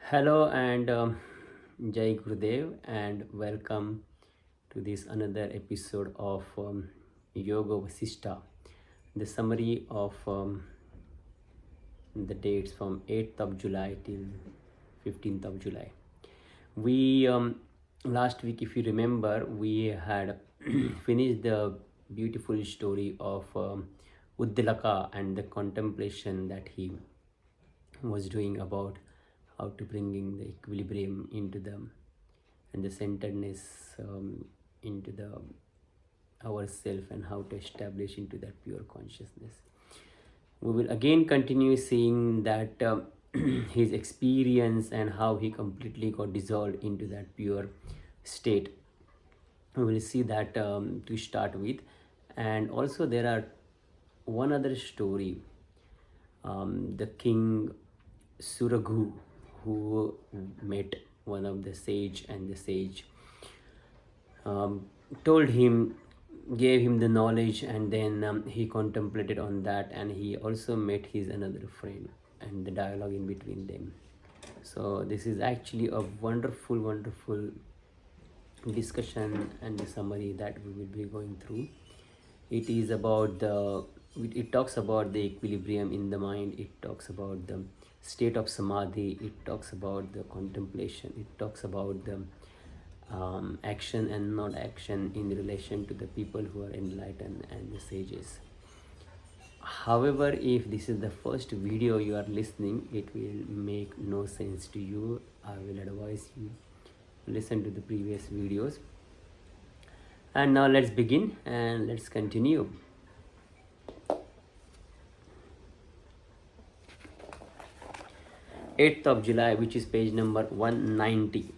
Hello and Jai Gurudev and welcome to this another episode of Yoga Vasishta, the summary of the dates from 8th of July till 15th of July. We last week, if you remember, we had finished the beautiful story of Uddalaka and the contemplation that he was doing about how to bringing the equilibrium into them and the centeredness into the ourself and how to establish into that pure consciousness. We will again continue seeing that his experience and how he completely got dissolved into that pure state. We will see that to start with, and also there are one other story, the king Suraghu, who met one of the sage, and the sage told him, gave him the knowledge, and then he contemplated on that, and he also met his another friend and the dialogue in between them. So this is actually a wonderful discussion and the summary that we will be going through. It is about the, it talks about the equilibrium in the mind, it talks about the state of samadhi, it talks about the contemplation, it talks about the action and not action in relation to the people who are enlightened and the sages. However, if this is the first video you are listening, it will make no sense to you. I will advise you listen to the previous videos. And now let's begin and let's continue. 8th of July, which is page number 190.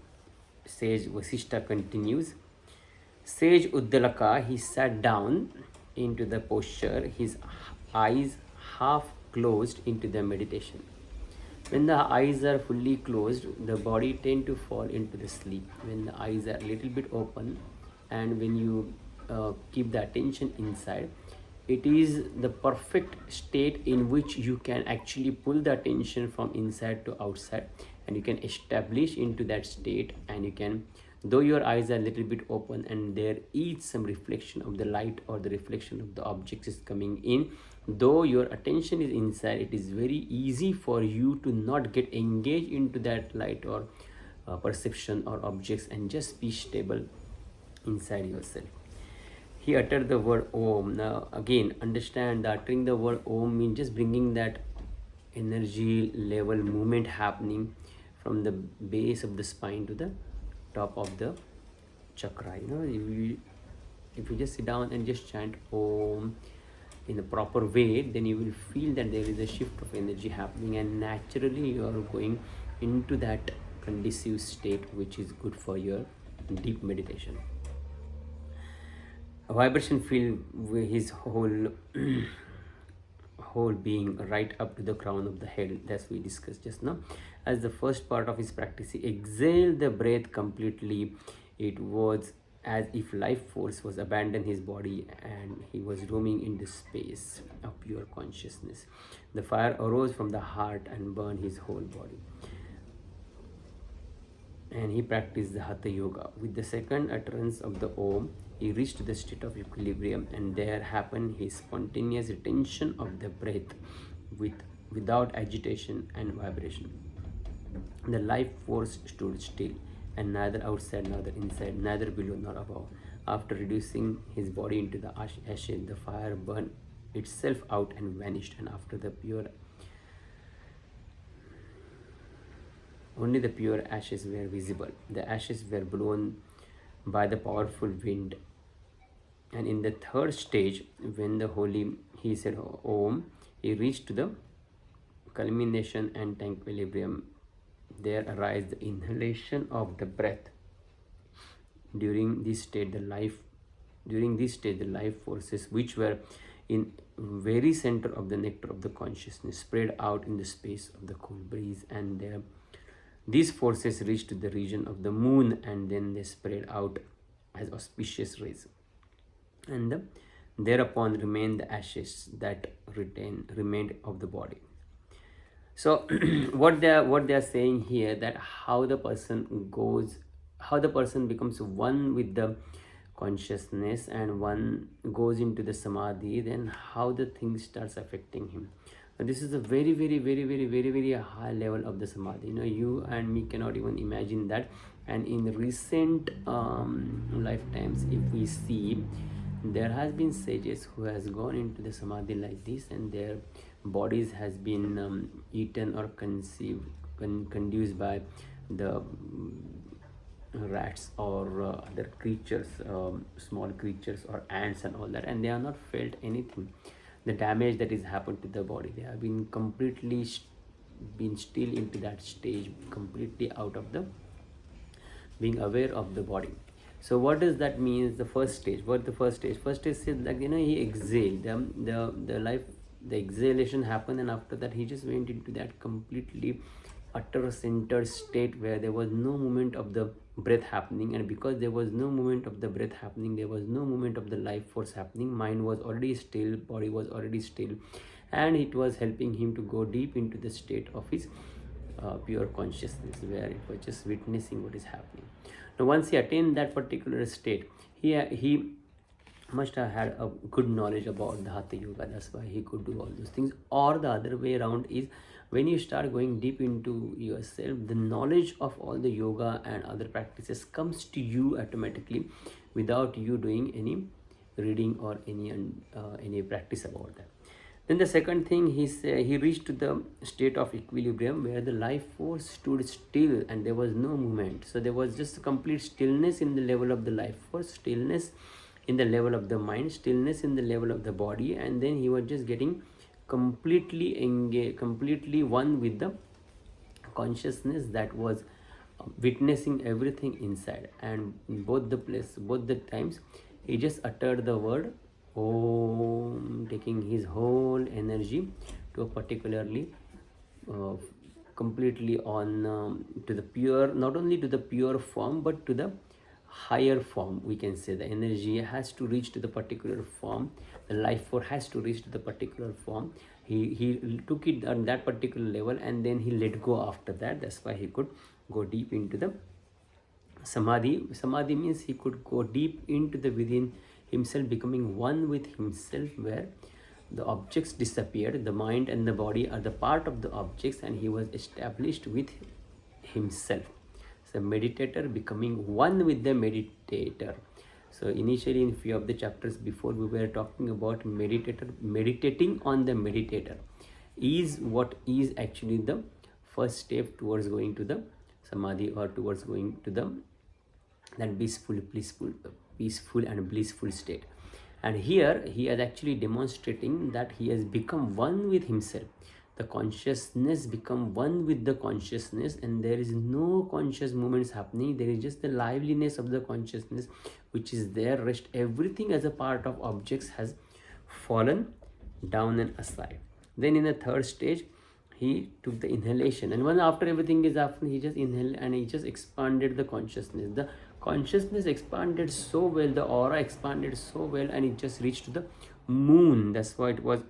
Sage Vasishta continues. Sage Uddalaka, he sat down into the posture, his eyes half closed into the meditation. When the eyes are fully closed, the body tend to fall into the sleep. When the eyes are a little bit open, and when you keep the attention inside, it is the perfect state in which you can actually pull the attention from inside to outside, and you can establish into that state, and you can, though your eyes are a little bit open and there is some reflection of the light or the reflection of the objects is coming in, though your attention is inside, it is very easy for you to not get engaged into that light or perception or objects, and just be stable inside yourself. He uttered the word Om. Now again, understand that uttering the word Om means just bringing that energy level movement happening from the base of the spine to the top of the chakra. If you just sit down and just chant Om in a proper way, then you will feel that there is a shift of energy happening, and naturally you are going into that conducive state which is good for your deep meditation. A vibration filled with his whole whole being right up to the crown of the head, as we discussed just now. As the first part of his practice, he exhaled the breath completely. It was as if life force was abandoned his body, and he was roaming in the space of pure consciousness. The fire arose from the heart and burned his whole body. And he practiced the Hatha Yoga. With the second utterance of the Om, he reached the state of equilibrium, and there happened his spontaneous retention of the breath without agitation and vibration. The life force stood still, and neither outside nor inside, neither below nor above. After reducing his body into the ashes, the fire burned itself out and vanished, and after the pure only the pure ashes were visible. The ashes were blown by the powerful wind. And in the third stage, when the holy, he said Om, he reached to the culmination and equilibrium. There arise the inhalation of the breath. During this state, the life forces which were in very center of the nectar of the consciousness spread out in the space of the cool breeze, and these forces reached to the region of the moon, and then they spread out as auspicious rays. And thereupon remained the ashes that remained of the body. So what they are saying here, that how the person goes, how the person becomes one with the consciousness and one goes into the samadhi, then how the thing starts affecting him. Now, this is a very very very very very very high level of the samadhi. You and me cannot even imagine that. And in recent lifetimes, if we see, there has been sages who has gone into the samadhi like this, and their bodies has been eaten or conceived conduced by the rats or other creatures, small creatures or ants and all that, and they have not felt anything, the damage that is happened to the body. They have been completely been still into that stage, completely out of the being aware of the body. So what does that mean? The first stage. What the first stage? First stage is like, he exhaled. The life, the exhalation happened, and after that he just went into that completely utter centered state where there was no movement of the breath happening. And because there was no movement of the breath happening, there was no movement of the life force happening. Mind was already still, body was already still, and it was helping him to go deep into the state of his pure consciousness, where it was just witnessing what is happening. Now, once he attained that particular state, he must have had a good knowledge about the Hatha Yoga. That's why he could do all those things. Or the other way around is, when you start going deep into yourself, the knowledge of all the yoga and other practices comes to you automatically without you doing any reading or any practice about that. Then the second thing, he reached to the state of equilibrium where the life force stood still and there was no movement. So there was just a complete stillness in the level of the life force, stillness in the level of the mind, stillness in the level of the body, and then he was just getting completely engaged, completely one with the consciousness that was witnessing everything inside. And both the times, he just uttered the word Om, taking his whole energy to a particularly completely on to the pure, not only to the pure form but to the higher form. We can say the energy has to reach to the particular form, the life force has to reach to the particular form. He took it on that particular level, and then he let go after that. That's why he could go deep into the samadhi. Samadhi means he could go deep into the within himself, becoming one with himself, where the objects disappeared, the mind and the body are the part of the objects, and he was established with himself. So meditator becoming one with the meditator. So initially in few of the chapters before, we were talking about meditator meditating on the meditator is what is actually the first step towards going to the samadhi, or towards going to the that peaceful and blissful state. And here he is actually demonstrating that he has become one with himself. The consciousness become one with the consciousness, and there is no conscious movements happening. There is just the liveliness of the consciousness which is there. Rest everything as a part of objects has fallen down and aside. Then in the third stage, he took the inhalation, and when after everything is happened, he just inhaled and he just expanded the consciousness. The consciousness expanded so well, the aura expanded so well, and it just reached to the moon. That's why it was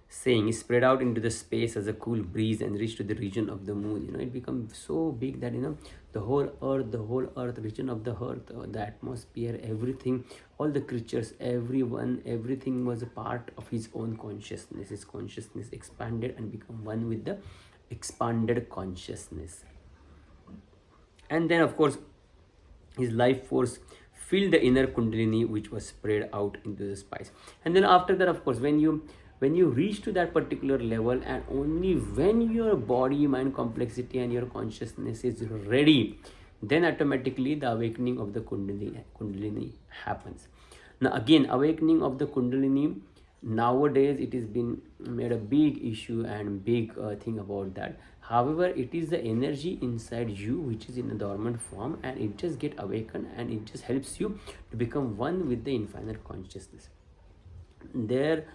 saying, spread out into the space as a cool breeze and reached to the region of the moon. It becomes so big that the whole earth region of the earth, the atmosphere, everything, all the creatures, everything was a part of his own consciousness. His consciousness expanded and become one with the expanded consciousness. And then of course his life force filled the inner kundalini, which was spread out into the space. And then after that, of course, when you reach to that particular level, and only when your body mind complexity and your consciousness is ready, then automatically the awakening of the kundalini happens. Now again, awakening of the kundalini, nowadays it has been made a big issue and big thing about that. However, it is the energy inside you which is in a dormant form, and it just get awakened, and it just helps you to become one with the infinite consciousness. There,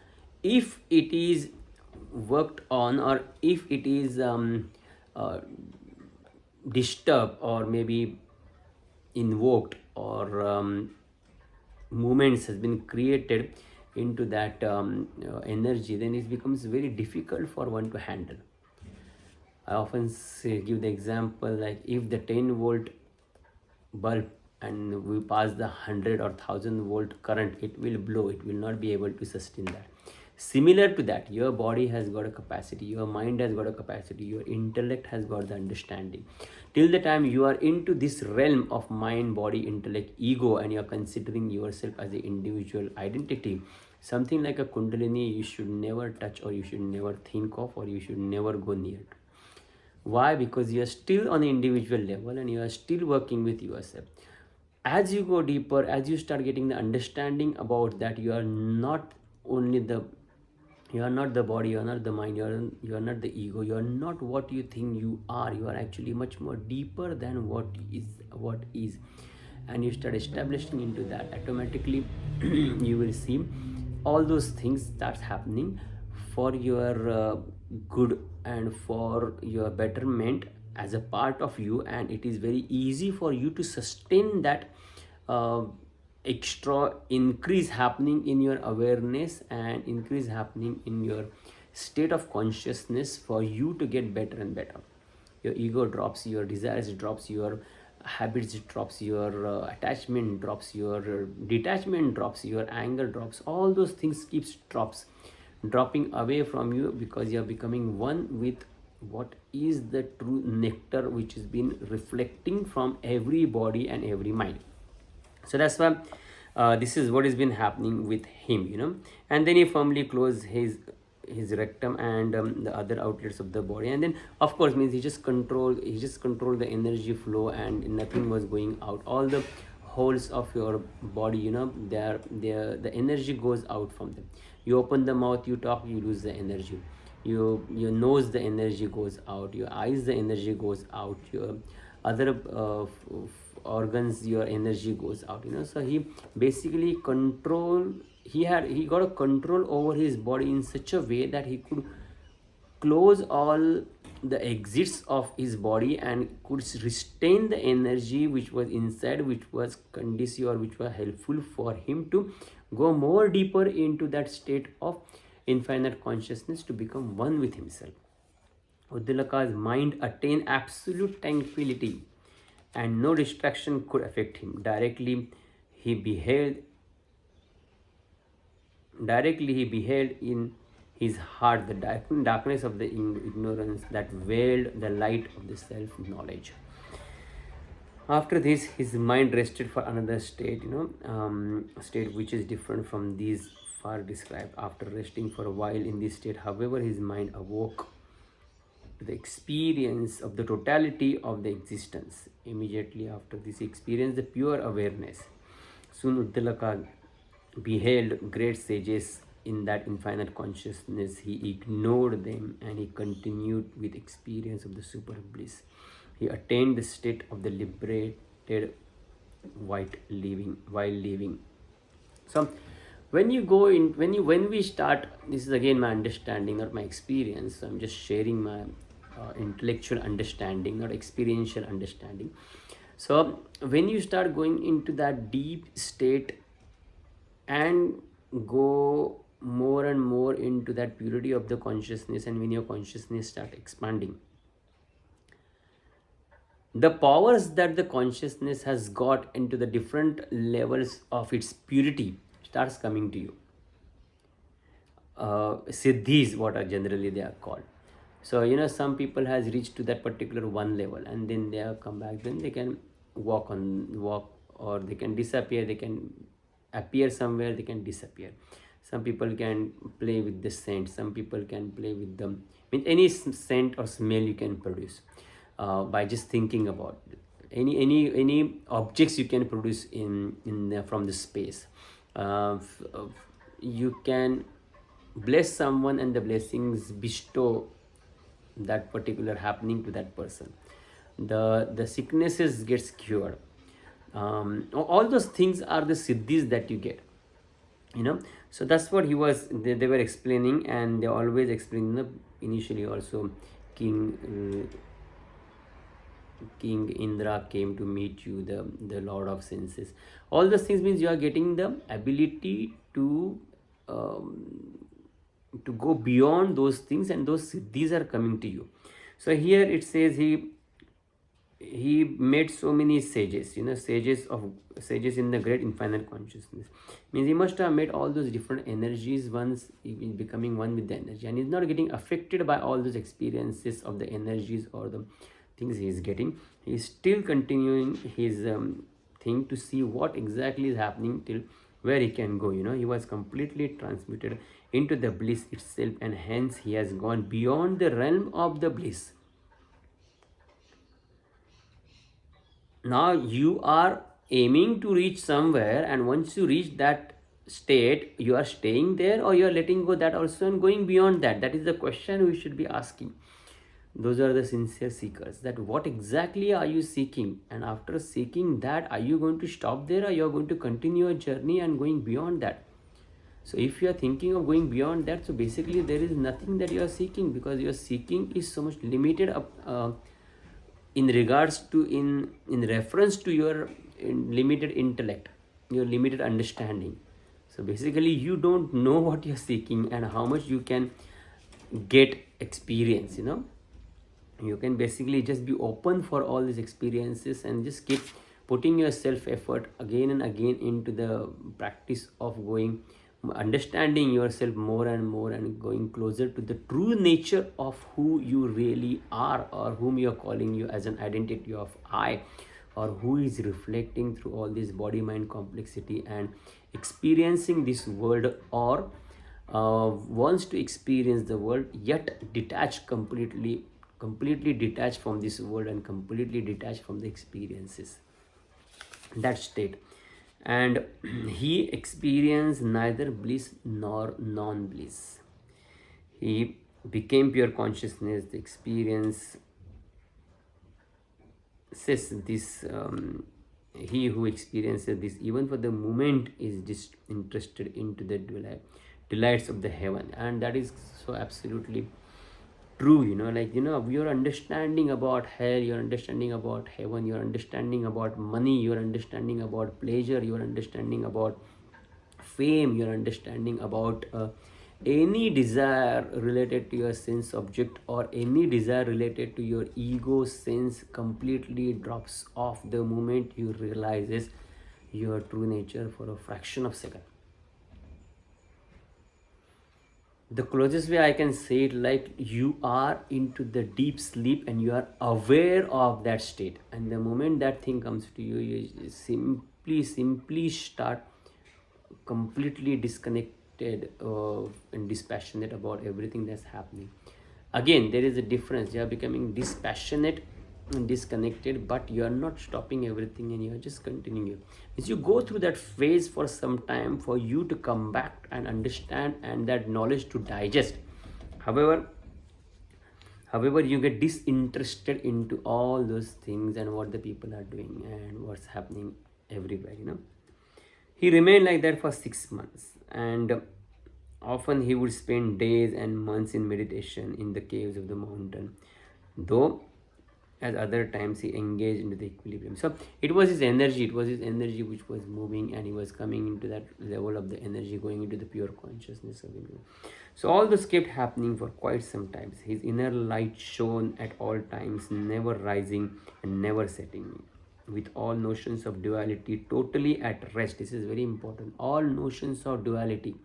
if it is worked on, or if it is disturbed, or maybe invoked, or movements has been created, into that energy, then it becomes very difficult for one to handle. I often give the example, like if the 10-volt bulb and we pass the 100 or 1000-volt current, it will blow, it will not be able to sustain that. Similar to that, your body has got a capacity, your mind has got a capacity, your intellect has got the understanding. Till the time you are into this realm of mind, body, intellect, ego, and you are considering yourself as an individual identity, something like a kundalini you should never touch, or you should never think of, or you should never go near to. Why? Because you are still on the individual level and you are still working with yourself. As you go deeper, as you start getting the understanding about that, you are not only the, you are not the body, you are not the mind, you are not the ego, you are not what you think you are. You are actually much more deeper than what is. And you start establishing into that, automatically you will see all those things that's happening for your good and for your betterment as a part of you. And it is very easy for you to sustain that uh, extra increase happening in your awareness and increase happening in your state of consciousness, for you to get better and better. Your ego drops, your desires drops, your habits drops, your attachment drops, your detachment drops, your anger drops, all those things keeps dropping away from you, because you are becoming one with what is the true nectar which has been reflecting from every body and every mind. So that's why this is what has been happening with him. And then he firmly closed his rectum and the other outlets of the body, and then of course means he just controlled the energy flow, and nothing was going out. All the holes of your body, the energy goes out from them. You open the mouth, you talk, you lose the energy. Your nose, the energy goes out. Your eyes, the energy goes out. Your other organs, your energy goes out. So he basically he got a control over his body in such a way that he could close all the exits of his body and could retain the energy which was inside, which was conducive or which was helpful for him to go more deeper into that state of infinite consciousness, to become one with himself. Uddalaka's mind attained absolute tranquility, and no distraction could affect him. Directly he beheld in his heart the darkness of the ignorance that veiled the light of the self-knowledge. After this, his mind rested for another state, state which is different from these far described. After resting for a while in this state, however, his mind awoke to the experience of the totality of the existence. Immediately after this, he experienced the pure awareness. Soon Uddalaka beheld great sages in that infinite consciousness. He ignored them and he continued with experience of the super bliss. He attained the state of the liberated while living. So when you go in, when we start, this is again my understanding, not my experience. So I'm just sharing my intellectual understanding, not experiential understanding. So when you start going into that deep state and go more and more into that purity of the consciousness, and when your consciousness start expanding, the powers that the consciousness has got into the different levels of its purity starts coming to you. Siddhis, what are generally they are called. So some people has reached to that particular one level, and then they have come back, then they can walk, or they can disappear, they can appear somewhere, they can disappear. Some people can play with the scent, some people can play with them, any scent or smell you can produce by just thinking about it. Any objects you can produce from the space. You can bless someone and the blessings bestow that particular happening to that person. The sicknesses gets cured. All those things are the siddhis that you get. So that's what they were explaining, and they always explain initially also King Indra came to meet you, the Lord of senses. All those things means you are getting the ability to to go beyond those things, and those siddhis are coming to you. So here it says he met so many sages, sages in the great infinite consciousness. Means he must have met all those different energies once he is becoming one with the energy, and he's not getting affected by all those experiences of the energies or the things he is getting. He is still continuing his thing to see what exactly is happening, till where he can go. He was completely transmuted into the bliss itself, and hence he has gone beyond the realm of the bliss. Now you are aiming to reach somewhere, and once you reach that state, you are staying there, or you are letting go that also and going beyond that. That is the question we should be asking. Those are the sincere seekers, that what exactly are you seeking, and after seeking that, are you going to stop there, or you are going to continue your journey and going beyond that? So if you are thinking of going beyond that, so basically there is nothing that you are seeking, because your seeking is so much limited in regards to in reference to your limited intellect, your limited understanding. So basically you don't know what you're seeking and how much you can get experience. You can basically just be open for all these experiences and just keep putting your self effort again and again into the practice of going, understanding yourself more and more, and going closer to the true nature of who you really are, or whom you are calling you as an identity of I, or who is reflecting through all this body mind complexity and experiencing this world, or wants to experience the world yet detached, completely detached from this world and completely detached from the experiences, that state. And he experienced neither bliss nor non-bliss. He became pure consciousness. The experience says this, he who experiences this even for the moment is disinterested into the delights of the heaven. And that is so absolutely true. Your understanding about hell, your understanding about heaven, your understanding about money, your understanding about pleasure, your understanding about fame, your understanding about any desire related to your sense object, or any desire related to your ego sense, completely drops off the moment you realizes your true nature for a fraction of a second. The closest way I can say it, like you are into the deep sleep and you are aware of that state, and the moment that thing comes to you, you simply start completely disconnected and dispassionate about everything that's happening. Again, there is a difference. You are becoming dispassionate and disconnected, but you are not stopping everything, and you are just continuing. As you go through that phase for some time, for you to come back and understand, and that knowledge to digest. However, you get disinterested into all those things and what the people are doing and what's happening everywhere. He remained like that for 6 months, and often he would spend days and months in meditation in the caves of the mountain, though at other times he engaged into the equilibrium. So it was his energy which was moving, and he was coming into that level of the energy, going into the pure consciousness of him. So all this kept happening for quite some time. His inner light shone at all times, never rising and never setting, with all notions of duality totally at rest. This is very important. All notions of duality.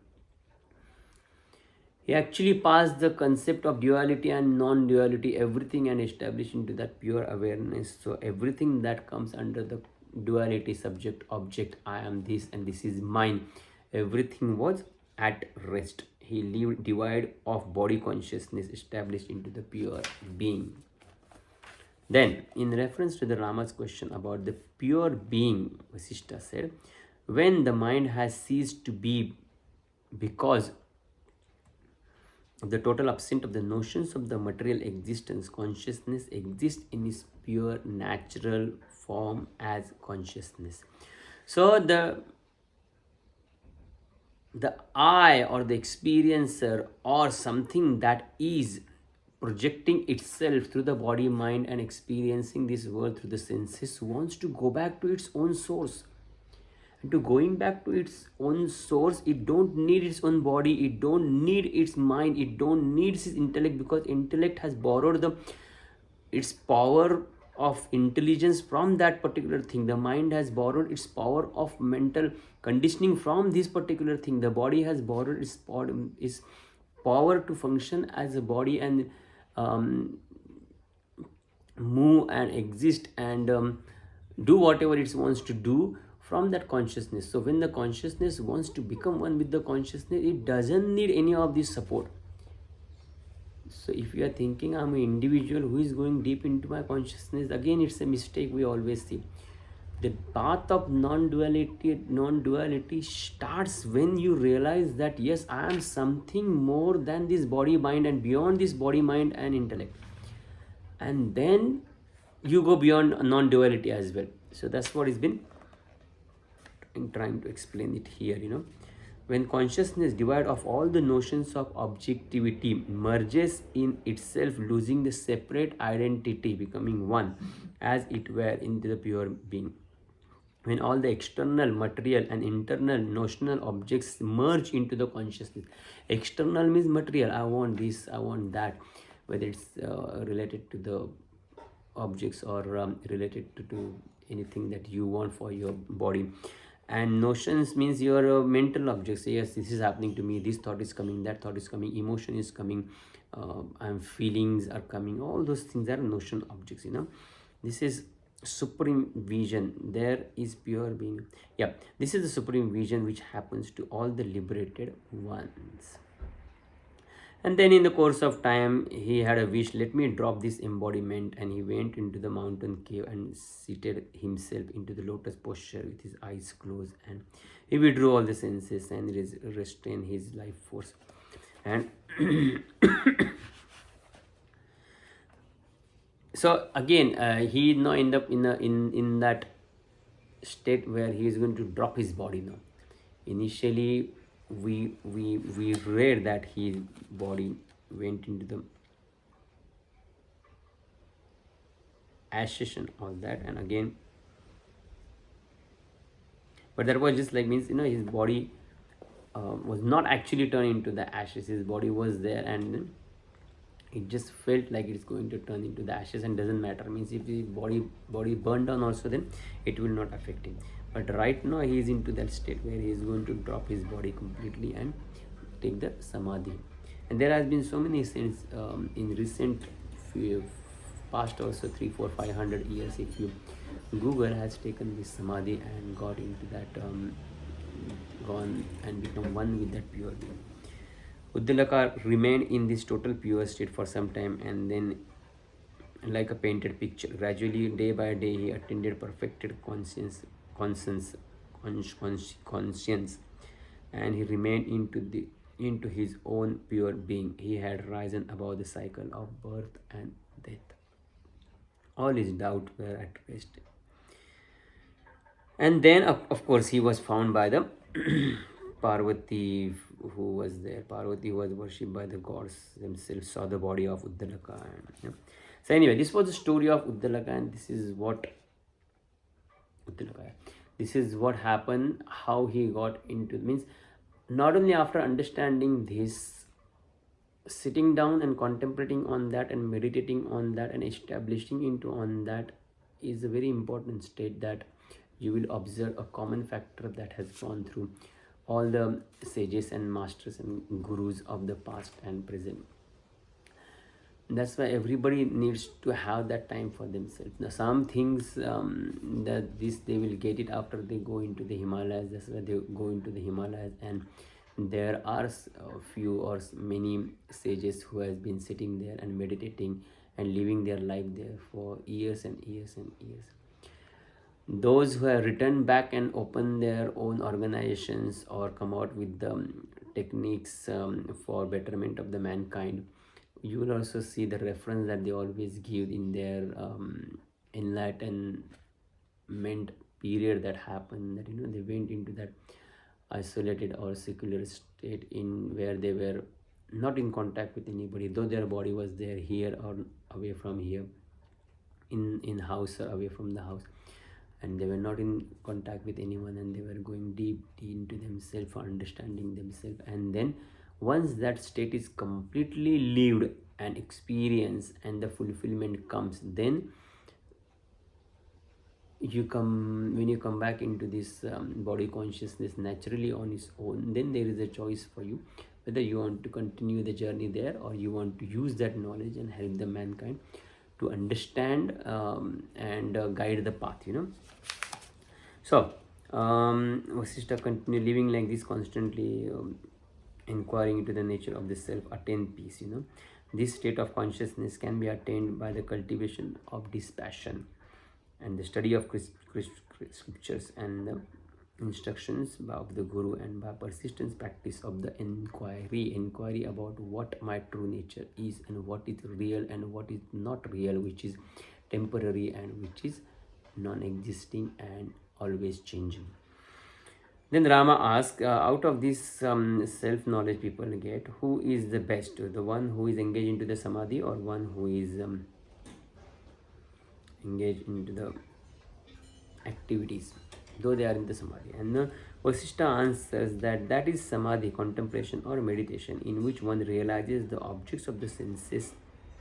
He actually passed the concept of duality and non-duality, everything, and established into that pure awareness. So everything that comes under the duality, subject, object, I am this and this is mine, everything was at rest. He lived devoid of body consciousness, established into the pure being. Then, in reference to the Rama's question about the pure being, Vasishtha said, when the mind has ceased to be because of the total absence of the notions of the material existence, consciousness exists in its pure natural form as consciousness. So the I, or the experiencer, or something that is projecting itself through the body, mind, and experiencing this world through the senses, wants to go back to its own source. and to going back to its own source. It don't need its own body, it don't need its mind, it don't need its intellect, because intellect has borrowed the its power of intelligence from that particular thing. The mind has borrowed its power of mental conditioning from this particular thing. The body has borrowed its power to function as a body and um, move and exist and do whatever it wants to do from that consciousness. So when the consciousness wants to become one with the consciousness, it doesn't need any of this support. So if you are thinking I'm an individual who is going deep into my consciousness, again it's a mistake we always see. The path of non-duality starts when you realize that yes, I am something more than this body mind and beyond this body mind and intellect. And then you go beyond non-duality as well. So that's what has been trying to explain it here. When consciousness divide of all the notions of objectivity merges in itself, losing the separate identity, becoming one as it were into the pure being. When all the external material and internal notional objects merge into the consciousness. External means material, I want this, I want that, whether it's related to the objects or related to anything that you want for your body. And notions means your mental objects. Yes, this is happening to me, this thought is coming, that thought is coming, emotion is coming, and feelings are coming. All those things are notion objects. This is supreme vision. There is pure being. Yeah, this is the supreme vision which happens to all the liberated ones. And then in the course of time, he had a wish, let me drop this embodiment. And he went into the mountain cave and seated himself into the lotus posture with his eyes closed. And he withdrew all the senses and restrained his life force. And so again, he now end up in that state where he is going to drop his body now. Initially, we read that his body went into the ashes and all that, and again, but that was just like means his body was not actually turned into the ashes. His body was there, and it just felt like it's going to turn into the ashes, and doesn't matter. Means if the body burned down also, then it will not affect him. But right now he is into that state where he is going to drop his body completely and take the samadhi. And there has been so many saints in recent past also 300-400-500 years. If you Google, has taken this samadhi and got into that gone and become one with that pure being. Uddalaka remained in this total pure state for some time, and then, like a painted picture, gradually, day by day, he attained perfected conscience, and he remained into his own pure being. He had risen above the cycle of birth and death. All his doubts were at rest. And then, of course, he was found by the Parvati, who was there. Parvati was worshipped by the gods themselves, saw the body of Uddalaka. So anyway, this was the story of Uddalaka, and this is what happened, how he got into, means not only after understanding this, sitting down and contemplating on that and meditating on that and establishing into on that is a very important state that you will observe a common factor that has gone through all the sages and masters and gurus of the past and present. That's why everybody needs to have that time for themselves. Now some things they will get it after they go into the Himalayas. That's why they go into the Himalayas, and there are a few or many sages who has been sitting there and meditating and living their life there for years and years and years. Those who have returned back and opened their own organizations or come out with the techniques for betterment of the mankind, you will also see the reference that they always give in their enlightenment period that happened, that they went into that isolated or secular state in where they were not in contact with anybody, though their body was there, here or away from here, in house or away from the house. and they were not in contact with anyone, and they were going deep into themselves, understanding themselves. And then once that state is completely lived and experienced and the fulfillment comes, then when you come back into this body consciousness naturally on its own, then there is a choice for you whether you want to continue the journey there, or you want to use that knowledge and help the mankind to understand and guide the path, So Vasishtha continue living like this, constantly inquiring into the nature of the self, attain peace. This state of consciousness can be attained by the cultivation of dispassion and the study of scriptures and the instructions of the Guru, and by persistent practice of the inquiry about what my true nature is, and what is real and what is not real, which is temporary and which is non-existing and always changing. Then Rama asks, out of this self-knowledge people get, who is the best? The one who is engaged into the Samadhi, or one who is engaged into the activities, though they are in the Samadhi? And Vasishtha answers that is Samadhi, contemplation or meditation, in which one realizes the objects of the senses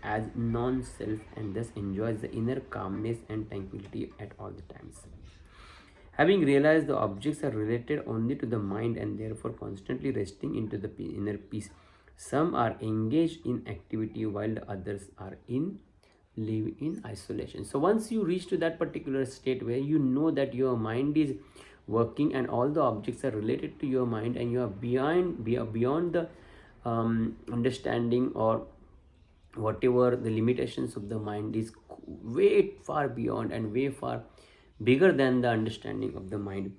as non-self and thus enjoys the inner calmness and tranquility at all the times. Having realized the objects are related only to the mind and therefore constantly resting into the inner peace, some are engaged in activity while the others live in isolation. So once you reach to that particular state where you know that your mind is working and all the objects are related to your mind, and you are beyond the understanding or whatever the limitations of the mind is, way far beyond and way far bigger than the understanding of the mind,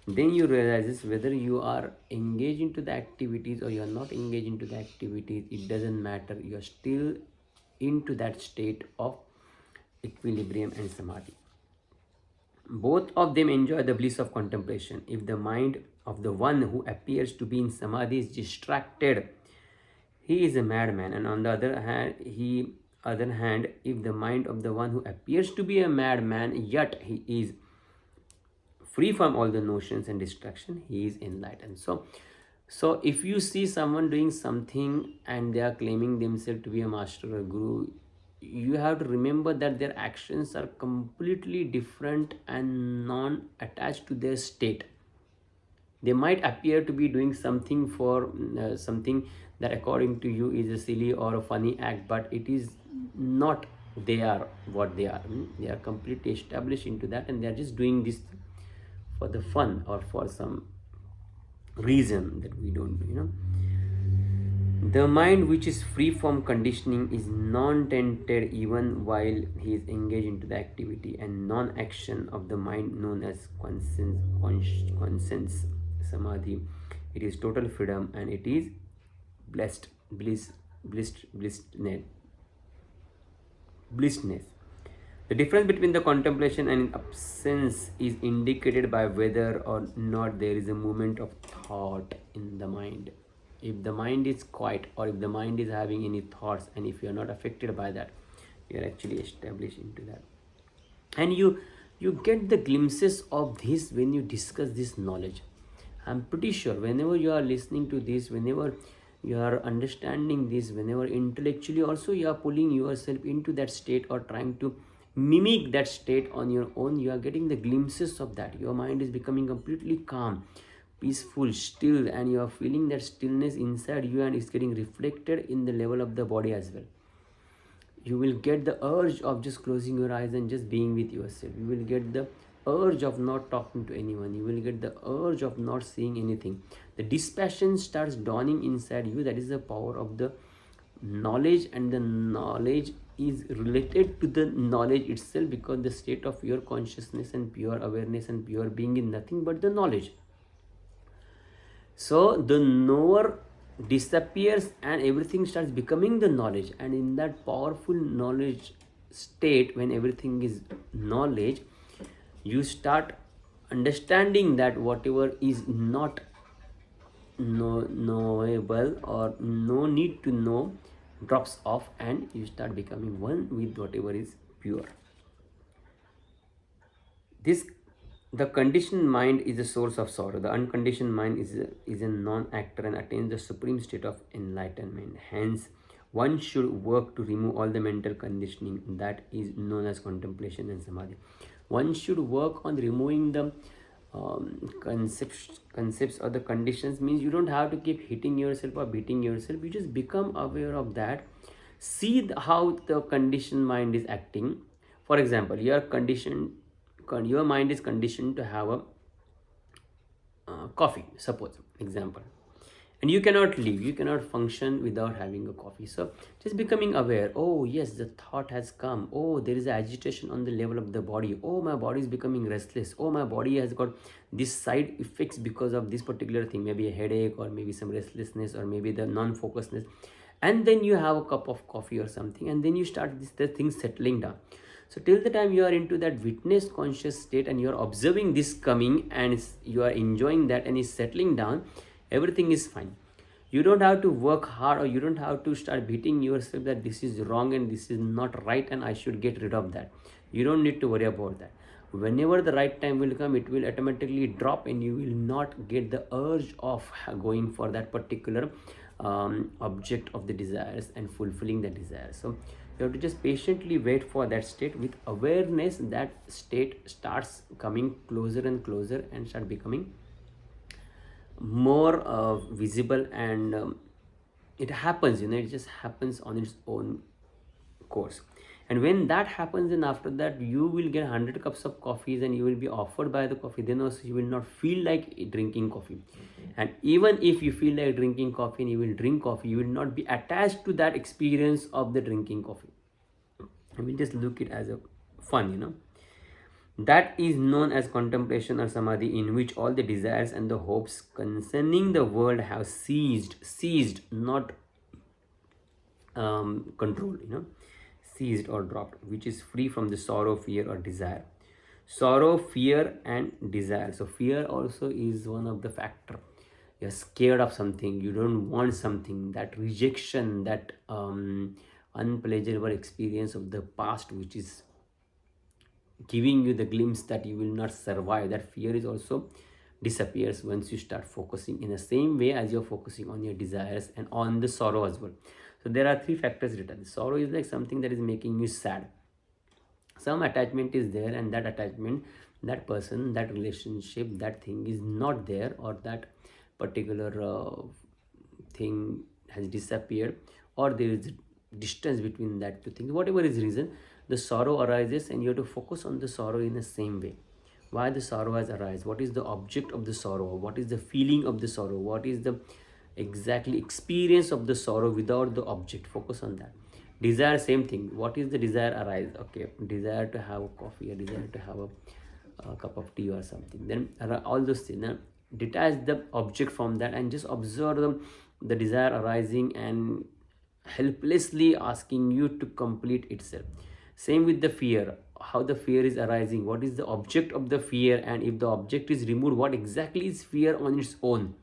then you realize whether you are engaged into the activities or you are not engaged into the activities, it doesn't matter. You are still into that state of equilibrium and Samadhi. Both of them enjoy the bliss of contemplation. If the mind of the one who appears to be in Samadhi is distracted, he is a madman. And on the other hand, if the mind of the one who appears to be a madman, yet he is free from all the notions and distraction, he is enlightened. So if you see someone doing something and they are claiming themselves to be a master or guru, you have to remember that their actions are completely different and non-attached to their state. They might appear to be doing something for something that according to you is a silly or a funny act, but it is not they are what they are. They are completely established into that, and they are just doing this for the fun or for some reason that we don't know. The mind which is free from conditioning is non-tainted even while he is engaged into the activity, and non-action of the mind known as conscience Samadhi. It is total freedom and it is blissness. The difference between the contemplation and absence is indicated by whether or not there is a movement of thought in the mind. If the mind is quiet, or if the mind is having any thoughts, and if you are not affected by that, you are actually established into that. And you get the glimpses of this when you discuss this knowledge. I'm pretty sure whenever you are listening to this, whenever you are understanding this, whenever intellectually also you are pulling yourself into that state or trying to mimic that state on your own, you are getting the glimpses of that. Your mind is becoming completely calm, peaceful, still, and you are feeling that stillness inside you, and it's getting reflected in the level of the body as well. You will get the urge of just closing your eyes and just being with yourself. You will get the urge of not talking to anyone. You will get the urge of not seeing anything. The dispassion starts dawning inside you. That is the power of the knowledge, and the knowledge is related to the knowledge itself, because the state of your consciousness and pure awareness and pure being is nothing but the knowledge. So the knower disappears and everything starts becoming the knowledge, and in that powerful knowledge state, when everything is knowledge, you start understanding that whatever is not knowable or no need to know drops off, and you start becoming one with whatever is pure. This the conditioned mind is the source of sorrow. The unconditioned mind is a non-actor and attains the supreme state of enlightenment. Hence, one should work to remove all the mental conditioning that is known as contemplation and samadhi. One should work on removing the concepts or the conditions. Means you don't have to keep hitting yourself or beating yourself. You just become aware of that. See how the conditioned mind is acting. For example, your mind is conditioned to have a coffee, suppose example, and you cannot live, you cannot function without having a coffee. So just becoming aware, oh yes, the thought has come, oh there is agitation on the level of the body, oh my body is becoming restless, oh my body has got this side effects because of this particular thing, maybe a headache or maybe some restlessness or maybe the non-focusedness. And then you have a cup of coffee or something, and then you start the thing settling down. So till the time you are into that witness conscious state and you are observing this coming and you are enjoying that and it's settling down, everything is fine. You don't have to work hard, or you don't have to start beating yourself that this is wrong and this is not right and I should get rid of that. You don't need to worry about that. Whenever the right time will come, it will automatically drop and you will not get the urge of going for that particular object of the desires and fulfilling the desires. So you have to just patiently wait for that state with awareness. That state starts coming closer and closer and start becoming more visible, and it happens, it just happens on its own course. And when that happens, then after that you will get 100 cups of coffees and you will be offered by the coffee, then also you will not feel like drinking coffee. And even if you feel like drinking coffee and you will drink coffee, you will not be attached to that experience of the drinking coffee. I will just look it as a fun. That is known as contemplation or samadhi, in which all the desires and the hopes concerning the world have ceased, not controlled, ceased or dropped, which is free from the sorrow, fear or desire. Sorrow, fear and desire. So fear also is one of the factor. You're scared of something, you don't want something, that rejection, that unpleasurable experience of the past, which is giving you the glimpse that you will not survive. That fear is also disappears once you start focusing in the same way as you're focusing on your desires and on the sorrow as well. So there are three factors written. Sorrow is like something that is making you sad. Some attachment is there, and that attachment, that person, that relationship, that thing is not there, or that particular thing has disappeared, or there is distance between that two things. Whatever is reason, the sorrow arises and you have to focus on the sorrow in the same way. Why the sorrow has arisen, what is the object of the sorrow, what is the feeling of the sorrow, what is the exactly experience of the sorrow without the object. Focus on that. Desire, same thing. What is the desire arise? Okay, desire to have a coffee, a desire to have a cup of tea or something. Then all those things, detach the object from that and just observe the desire arising and helplessly asking you to complete itself. Same with the fear, how the fear is arising, what is the object of the fear, and if the object is removed, what exactly is fear on its own.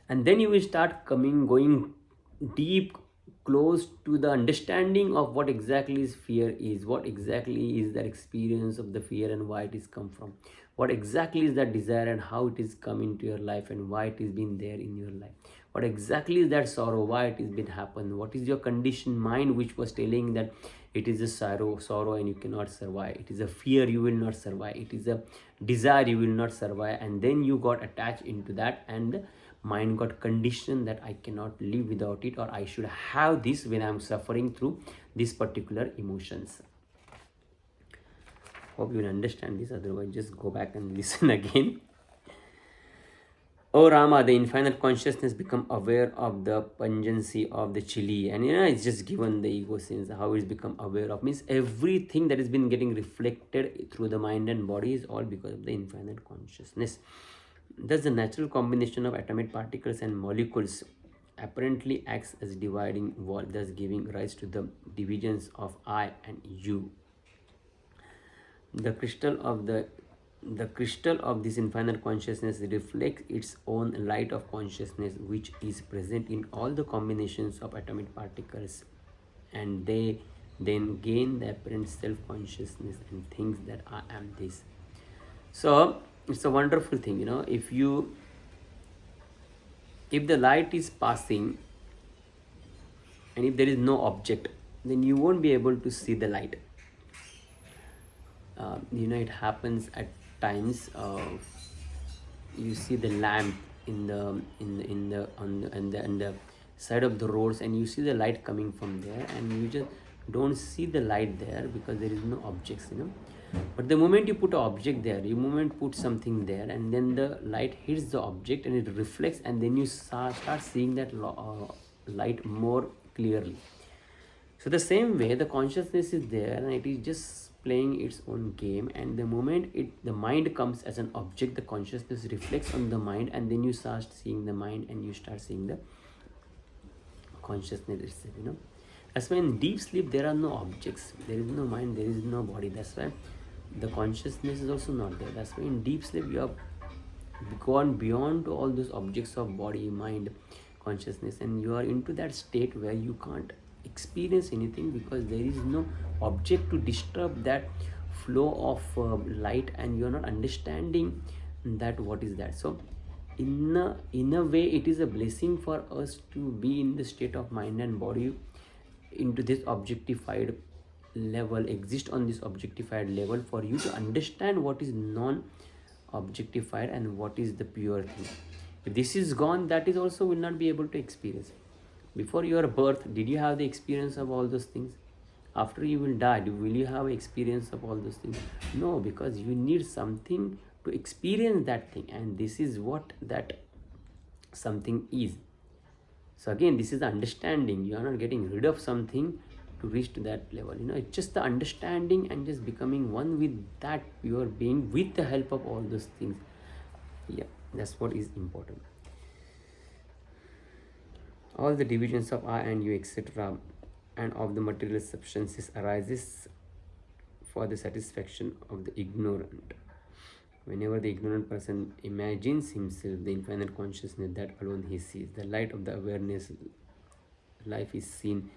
And then you will start going deep, close to the understanding of what exactly is fear is, what exactly is that experience of the fear and why it is come from, what exactly is that desire and how it is come into your life and why it is been there in your life, what exactly is that sorrow, why it has been happened, what is your conditioned mind which was telling that it is a sorrow and you cannot survive, it is a fear you will not survive, it is a desire you will not survive. And then you got attached into that, and mind got conditioned that I cannot live without it, or I should have this when I'm suffering through these particular emotions. Hope you will understand this, otherwise just go back and listen again. Oh Rama, the infinite consciousness become aware of the pungency of the chili, and it's just given the ego sense how it's become aware of, means everything that has been getting reflected through the mind and body is all because of the infinite consciousness. Thus the natural combination of atomic particles and molecules apparently acts as dividing wall, thus giving rise to the divisions of I and you. The crystal of this infinite consciousness reflects its own light of consciousness, which is present in all the combinations of atomic particles, and they then gain the apparent self-consciousness and thinks that I am this. So it's a wonderful thing, if the light is passing and if there is no object, then you won't be able to see the light. It happens at times. You see the lamp in the side of the roads, and you see the light coming from there, and you just don't see the light there because there is no objects. But the moment you put an object there, you moment put something there, and then the light hits the object and it reflects, and then you start seeing that light more clearly. So the same way, the consciousness is there and it is just playing its own game, and the moment the mind comes as an object, the consciousness reflects on the mind, and then you start seeing the mind and you start seeing the consciousness itself. That's why in deep sleep there are no objects, there is no mind, there is no body. That's why the consciousness is also not there. That's why in deep sleep you have gone beyond all those objects of body, mind, consciousness, and you are into that state where you can't experience anything because there is no object to disturb that flow of light, and you are not understanding that what is that. So in a way, it is a blessing for us to be in the state of mind and body into this objectified level, exist on this objectified level, for you to understand what is non-objectified and what is the pure thing. If this is gone, that is also will not be able to experience. Before your birth, did you have the experience of all those things? After you will die, will you have experience of all those things? No, because you need something to experience that thing, and this is what that something is. So again, this is the understanding. You are not getting rid of something to reach to that level. It's just the understanding and just becoming one with that pure being with the help of all those things. Yeah, that's what is important. All the divisions of I and you, etc., and of the material substances arises for the satisfaction of the ignorant. Whenever the ignorant person imagines himself the infinite consciousness, that alone he sees. The light of the awareness, life is seen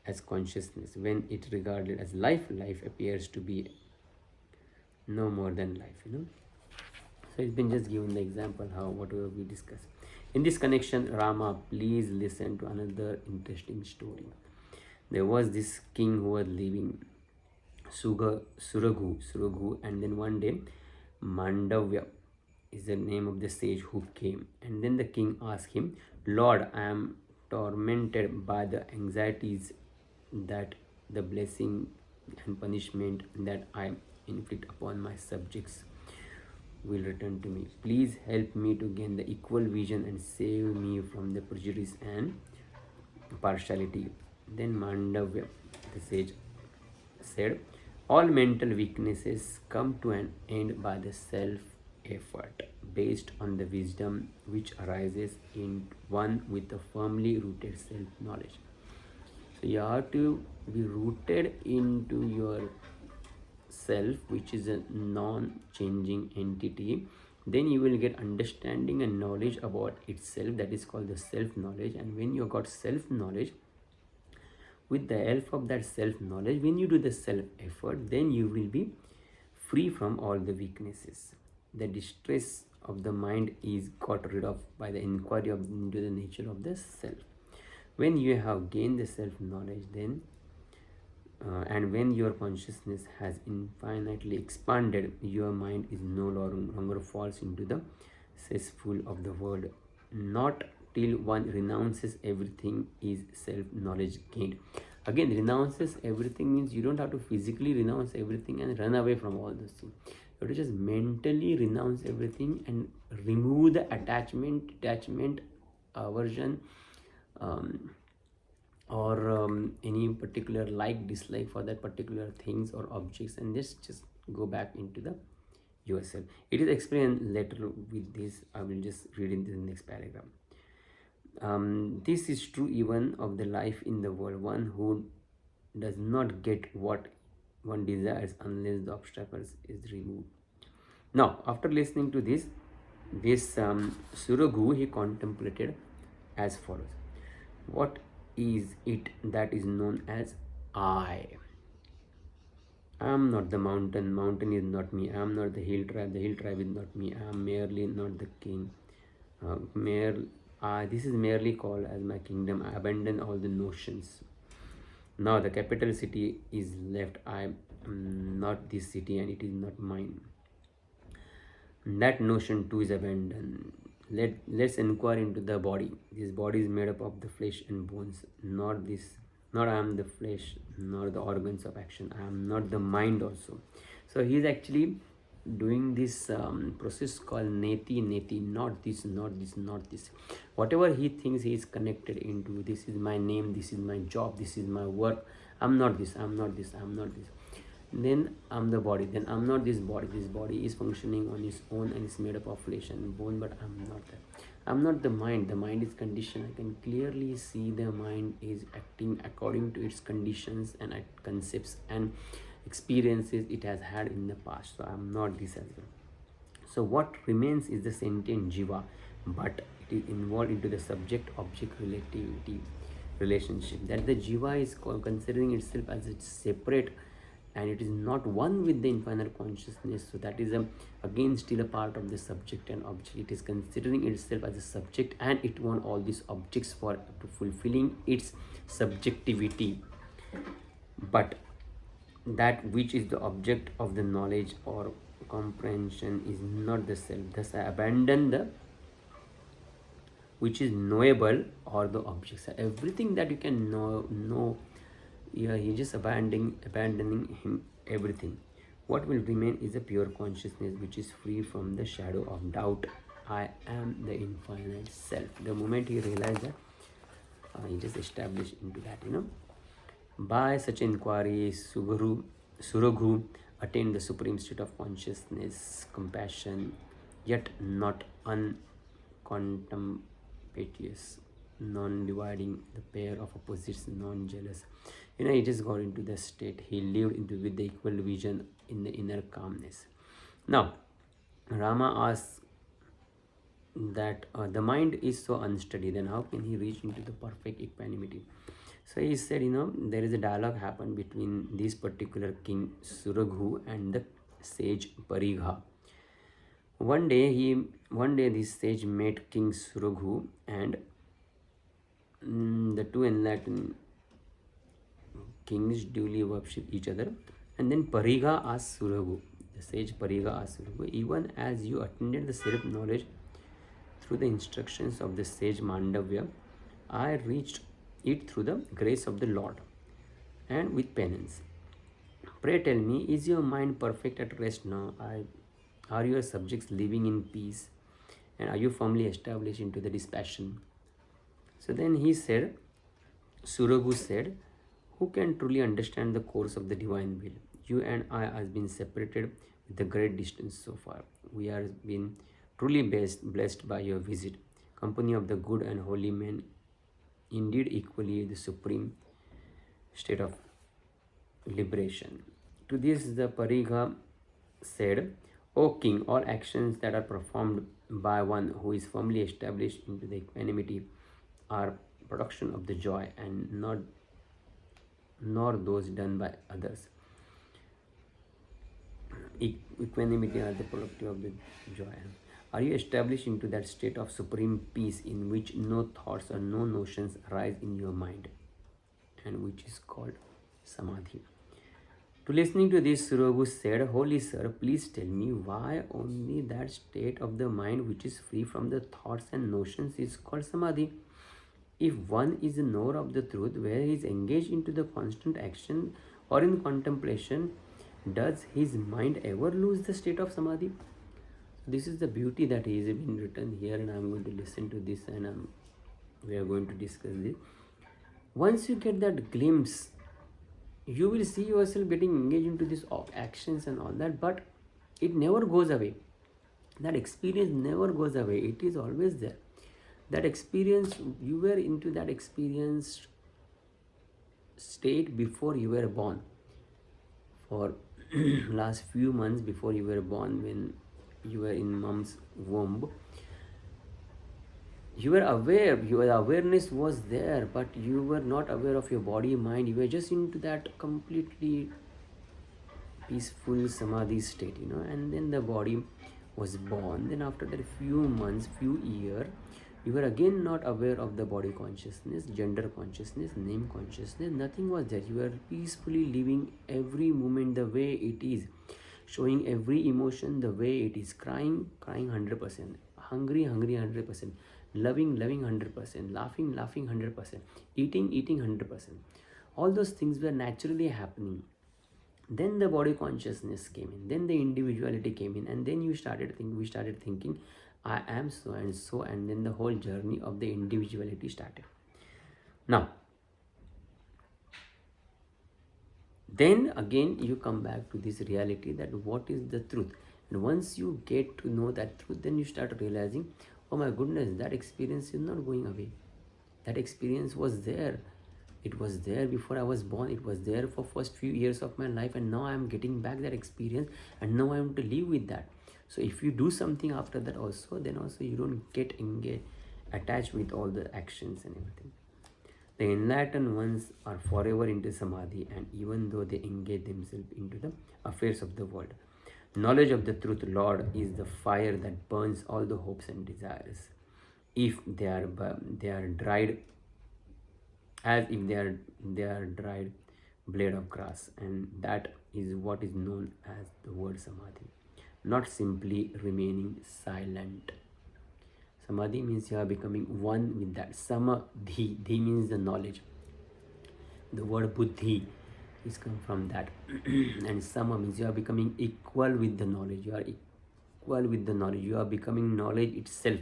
as consciousness. When it regarded as life, life appears to be no more than life. So it's been just given the example how whatever we discussed. In this connection, Rama, please listen to another interesting story. There was this king who was living Suraghu, and then one day Mandavya is the name of the sage who came, and then the king asked him, Lord, I am tormented by the anxieties that the blessing and punishment that I inflict upon my subjects will return to me. Please help me to gain the equal vision and save me from the prejudice and partiality. Then Mandavya, the sage, said, all mental weaknesses come to an end by the self-effort based on the wisdom which arises in one with a firmly rooted self-knowledge. So you have to be rooted into your self, which is a non-changing entity. Then you will get understanding and knowledge about itself. That is called the self-knowledge. And when you got self-knowledge, with the help of that self-knowledge, when you do the self-effort, then you will be free from all the weaknesses. The distress of the mind is got rid of by the inquiry into the nature of the self. When you have gained the self-knowledge, then and when your consciousness has infinitely expanded, your mind is no longer falls into the cesspool of the world. Not till one renounces everything is self-knowledge gained. Again, renounces everything means you don't have to physically renounce everything and run away from all those things. You have to just mentally renounce everything and remove the attachment, detachment, aversion, or any particular dislike for that particular things or objects, and just go back into the yourself. It is explained later with this. I will just read in the next paragraph. This is true even of the life in the world. One who does not get what one desires unless the obstacles is removed. Now, after listening to this Suraghu, he contemplated as follows. What is it that is known as I. I am not the mountain. Mountain is not me. I am not the hill tribe. The hill tribe is not me. I am merely not the king. This is merely called as my kingdom. I abandon all the notions. Now the capital city is left. I am not this city and it is not mine. That notion too is abandoned. Let's inquire into the body. This body is made up of the flesh and bones. Not I am the flesh, nor the organs of action. I am not the mind also. So he is actually doing this process called neti, not this, not this, not this. Whatever he thinks he is connected into, this is my name, this is my job, this is my work. I'm not this, I'm not this, I'm not this. Then I'm the body, then I'm not this body. This body is functioning on its own and it's made up of flesh and bone, but I'm not that. I'm not the mind. The mind is conditioned. I can clearly see the mind is acting according to its conditions and concepts and experiences it has had in the past. So I'm not this as well. So what remains is the sentient jiva, but it is involved into the subject-object relativity relationship. That the jiva is considering itself as it's separate and it is not one with the infinite consciousness. So that is again still a part of the subject and object. It is considering itself as a subject and it wants all these objects for fulfilling its subjectivity. But that which is the object of the knowledge or comprehension is not the self. Thus I abandon the which is knowable or the objects. Everything that you can know, he just abandoning him everything. What will remain is a pure consciousness which is free from the shadow of doubt. I am the infinite self. The moment he realized that, he just established into that, By such inquiry, Suraghu attained the supreme state of consciousness, compassion, yet not uncontemplatious, non-dividing, the pair of opposites, non-jealous. He just got into the state. He lived into with the equal vision in the inner calmness. Now, Rama asks that the mind is so unsteady, then how can he reach into the perfect equanimity? So he said, there is a dialogue happened between this particular king Suraghu and the sage Parigha. One day this sage met King Suraghu and the two enlightened kings duly worship each other. And then Parigha asked Suraghu, the sage Parigha asked Suraghu, even as you attended the self-knowledge through the instructions of the sage Mandavya, I reached it through the grace of the Lord and with penance. Pray tell me, is your mind perfect at rest now? Are your subjects living in peace? And are you firmly established into the dispassion? So then Suraghu said, who can truly understand the course of the divine will? You and I have been separated with a great distance so far. We have been truly blessed by your visit. Company of the good and holy men, indeed equally the supreme state of liberation. To this the Parigha said, O king, all actions that are performed by one who is firmly established into the equanimity are production of the joy and nor those done by others. Equanimity are the productive of the joy. Are you established into that state of supreme peace in which no thoughts or no notions arise in your mind, and which is called Samadhi? To listening to this, Suraghu said, Holy Sir, please tell me why only that state of the mind which is free from the thoughts and notions is called Samadhi. If one is a knower of the truth, where he is engaged into the constant action or in contemplation, does his mind ever lose the state of Samadhi? This is the beauty that is been written here, and I am going to listen to this and we are going to discuss this. Once you get that glimpse, you will see yourself getting engaged into these actions and all that, but it never goes away. That experience never goes away. It is always there. That experience, you were into that experience state before you were born. For last few months before you were born, when you were in mom's womb, You were aware, your awareness was there, but you were not aware of your body, mind. You were just into that completely peaceful samadhi state, and then the body was born. Then after that few months, few year, you were again not aware of the body consciousness, gender consciousness, name consciousness. Nothing was there. You were peacefully living every moment the way it is, showing every emotion the way it is. Crying 100%, hungry 100%, loving 100%, laughing 100%, eating 100%. All those things were naturally happening. Then the body consciousness came in, then the individuality came in, and then we started thinking, I am so and so, and then the whole journey of the individuality started. Now then again you come back to this reality, that what is the truth. And once you get to know that truth, then you start realizing, oh my goodness, that experience is not going away. That experience was there. It was there before I was born. It was there for first few years of my life, and now I am getting back that experience, and now I am to live with that. So if you do something after that also, then also you don't get attached with all the actions and everything. The enlightened ones are forever into samadhi, and even though they engage themselves into the affairs of the world, knowledge of the truth, Lord, is the fire that burns all the hopes and desires. If they are dried, as if they are dried blade of grass, and that is what is known as the word samadhi, not simply remaining silent. Samadhi means you are becoming one with that. Samadhi, dhi means the knowledge. The word buddhi is come from that. And sama means you are becoming equal with the knowledge. You are equal with the knowledge. You are becoming knowledge itself.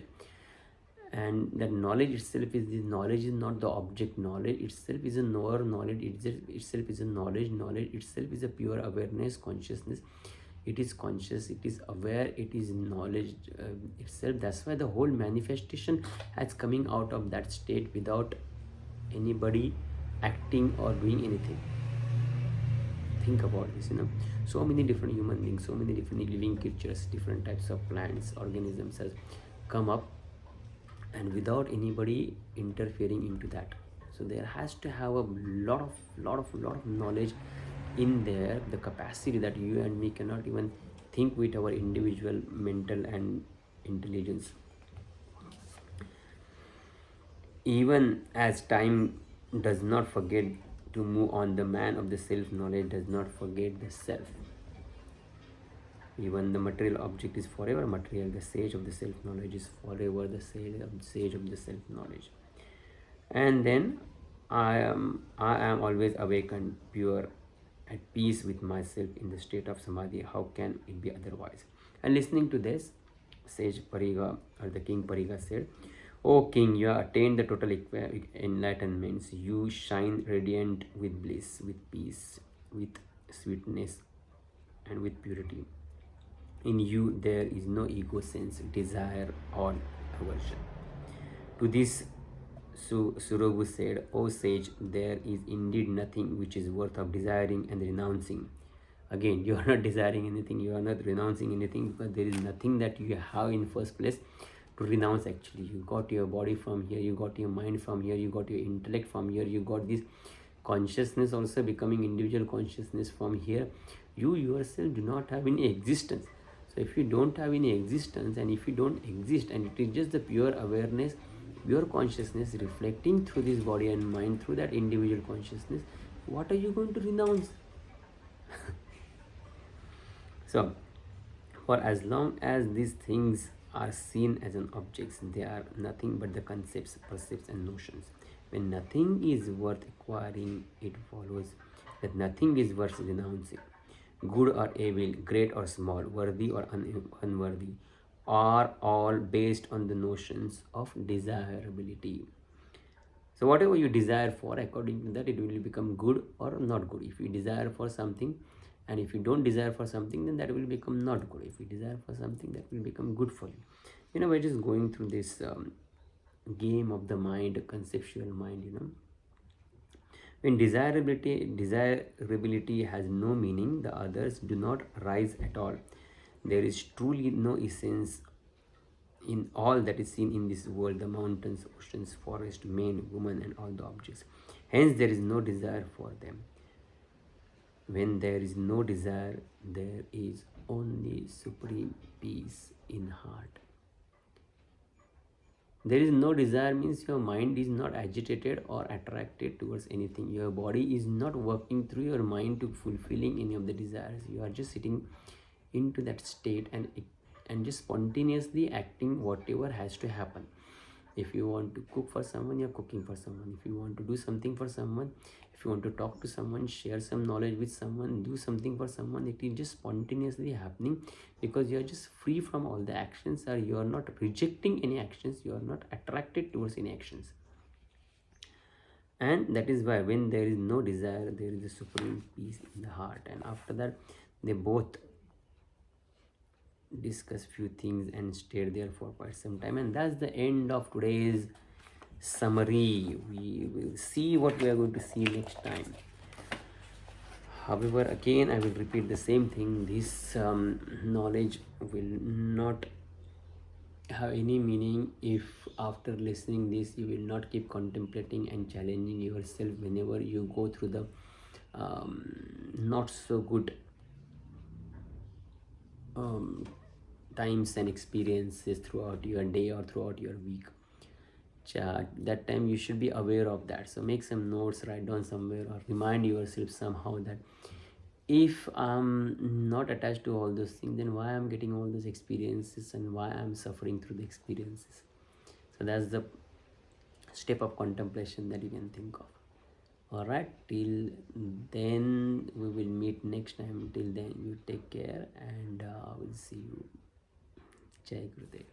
And that knowledge itself is, this knowledge is not the object. Knowledge itself is a knower. Knowledge itself is a knowledge. Knowledge itself is a pure awareness, consciousness. It is conscious, it is aware, it is knowledge itself. That's why the whole manifestation has coming out of that state without anybody acting or doing anything. Think about this, so many different human beings, so many different living creatures, different types of plants, organisms has come up, and without anybody interfering into that. So there has to have a lot of knowledge in there, the capacity that you and me cannot even think with our individual mental and intelligence. Even as time does not forget to move on, the man of the self-knowledge does not forget the self. Even the material object is forever material, the sage of the self-knowledge is forever the sage of the self-knowledge. And then I am always awakened, pure, at peace with myself in the state of samadhi. How can it be otherwise? And listening to this, sage Parigha, or the king Parigha, said, O king, you have attained the total enlightenment. You shine radiant with bliss, with peace, with sweetness, and with purity. In you there is no ego sense, desire, or aversion. To this Suraghu said, O sage, there is indeed nothing which is worth of desiring and renouncing. Again, you are not desiring anything, you are not renouncing anything, because there is nothing that you have in first place to renounce. Actually, you got your body from here, you got your mind from here, you got your intellect from here, you got this consciousness also becoming individual consciousness from here. You yourself do not have any existence. So if you don't have any existence, and if you don't exist, and it is just the pure awareness, pure consciousness reflecting through this body and mind, through that individual consciousness, what are you going to renounce? So for as long as these things are seen as an objects, they are nothing but the concepts, percepts, and notions. When nothing is worth acquiring, it follows that nothing is worth renouncing. Good or evil, great or small, worthy or unworthy, are all based on the notions of desirability. So whatever you desire for, according to that, it will become good or not good. If you desire for something, and if you don't desire for something, then that will become not good. If you desire for something, that will become good for you. We're just going through this game of the mind, conceptual mind. When desirability has no meaning, the others do not arise at all. There is truly no essence in all that is seen in this world, the mountains, oceans, forest, men, women, and all the objects. Hence, there is no desire for them. When there is no desire, there is only supreme peace in heart. There is no desire means your mind is not agitated or attracted towards anything. Your body is not working through your mind to fulfilling any of the desires. You are just sitting into that state and just spontaneously acting whatever has to happen. If you want to cook for someone, you're cooking for someone. If you want to do something for someone, if you want to talk to someone, share some knowledge with someone, do something for someone, it is just spontaneously happening, because you're just free from all the actions, or you're not rejecting any actions, you are not attracted towards any actions. And that is why when there is no desire, there is a supreme peace in the heart. And after that, they both discuss few things and stayed there for quite some time. And that's the end of today's summary. We will see what we are going to see next time. However, again I will repeat the same thing. This knowledge will not have any meaning if after listening this you will not keep contemplating and challenging yourself whenever you go through the not so good times and experiences throughout your day or throughout your week. That time you should be aware of that. So make some notes, write down somewhere, or remind yourself somehow that if I'm not attached to all those things, then why I'm getting all those experiences and why I'm suffering through the experiences. So that's the step of contemplation that you can think of. All right, till then we will meet next time. Till then, you take care, and we'll see you. Jai Gurudev.